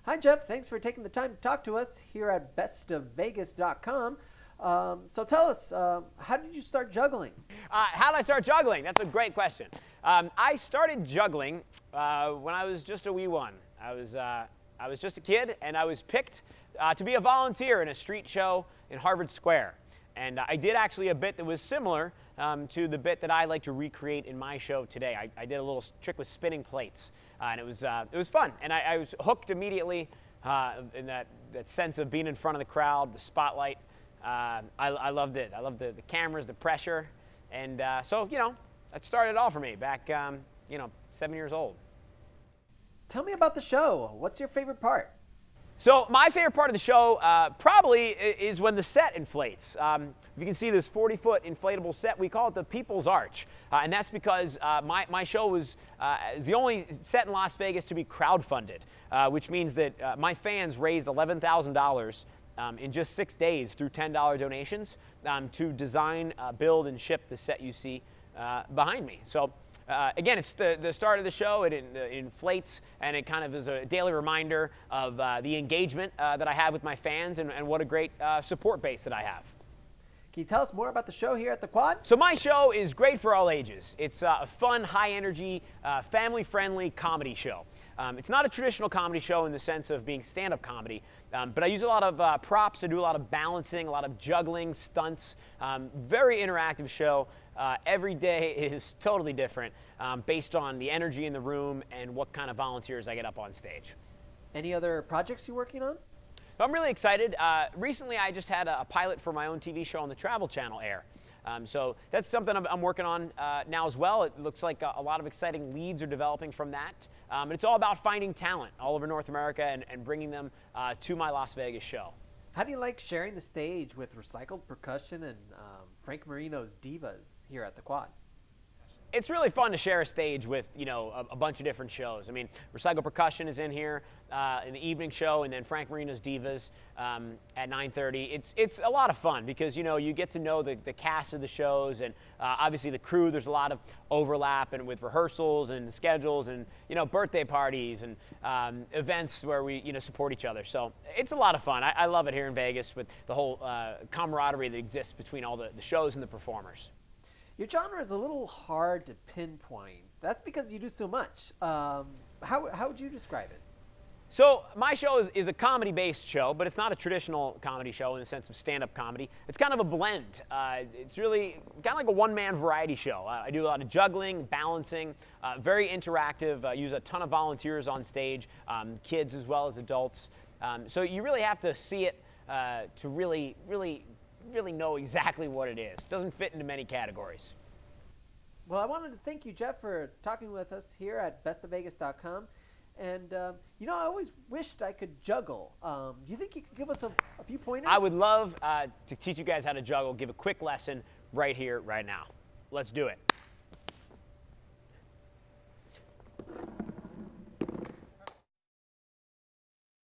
Hi, Jeff. Thanks for taking the time to talk to us here at bestofvegas.com. So tell us, how did you start juggling? How did I start juggling? That's a great question. I started juggling when I was just a wee one. I was just a kid, and I was picked to be a volunteer in a street show in Harvard Square. And I did actually a bit that was similar to the bit that I like to recreate in my show today. I did a little trick with spinning plates, and it was fun. And I was hooked immediately in that sense of being in front of the crowd, the spotlight. I loved it. I loved the cameras, the pressure, and so that started it all for me back 7 years old. Tell me about the show. What's your favorite part? So my favorite part of the show probably is when the set inflates. You can see this 40-foot inflatable set. We call it the People's Arch, and that's because my show is the only set in Las Vegas to be crowdfunded, which means that my fans raised $11,000 in just 6 days through $10 donations to design, build, and ship the set you see behind me. So again, it's the start of the show. It inflates, and it kind of is a daily reminder of the engagement that I have with my fans and what a great support base that I have. Can you tell us more about the show here at the Quad? So my show is great for all ages. It's a fun, high-energy, family-friendly comedy show. It's not a traditional comedy show in the sense of being stand-up comedy, but I use a lot of props. I do a lot of balancing, a lot of juggling, stunts. Very interactive show. Every day is totally different based on the energy in the room and what kind of volunteers I get up on stage. Any other projects you're working on? I'm really excited. Recently, I just had a pilot for my own TV show on the Travel Channel air. So that's something I'm working on now as well. It looks like a lot of exciting leads are developing from that. And it's all about finding talent all over North America and bringing them to my Las Vegas show. How do you like sharing the stage with Recycled Percussion and Frank Marino's Divas here at the Quad? It's really fun to share a stage with, a bunch of different shows. I mean, Recycled Percussion is in here in the evening show, and then Frank Marino's Divas at 9:30. It's a lot of fun because, you get to know the cast of the shows, and obviously the crew. There's a lot of overlap and with rehearsals and schedules and, birthday parties and events where we, support each other. So it's a lot of fun. I love it here in Vegas with the whole camaraderie that exists between all the shows and the performers. Your genre is a little hard to pinpoint. That's because you do so much. How would you describe it? So my show is a comedy-based show, but it's not a traditional comedy show in the sense of stand-up comedy. It's kind of a blend. It's really kind of like a one-man variety show. I do a lot of juggling, balancing, very interactive, use a ton of volunteers on stage, kids as well as adults. So you really have to see it to really know exactly what it is. It doesn't fit into many categories. Well, I wanted to thank you, Jeff, for talking with us here at bestofvegas.com. And, I always wished I could juggle. Do you think you could give us a few pointers? I would love to teach you guys how to juggle, give a quick lesson right here, right now. Let's do it.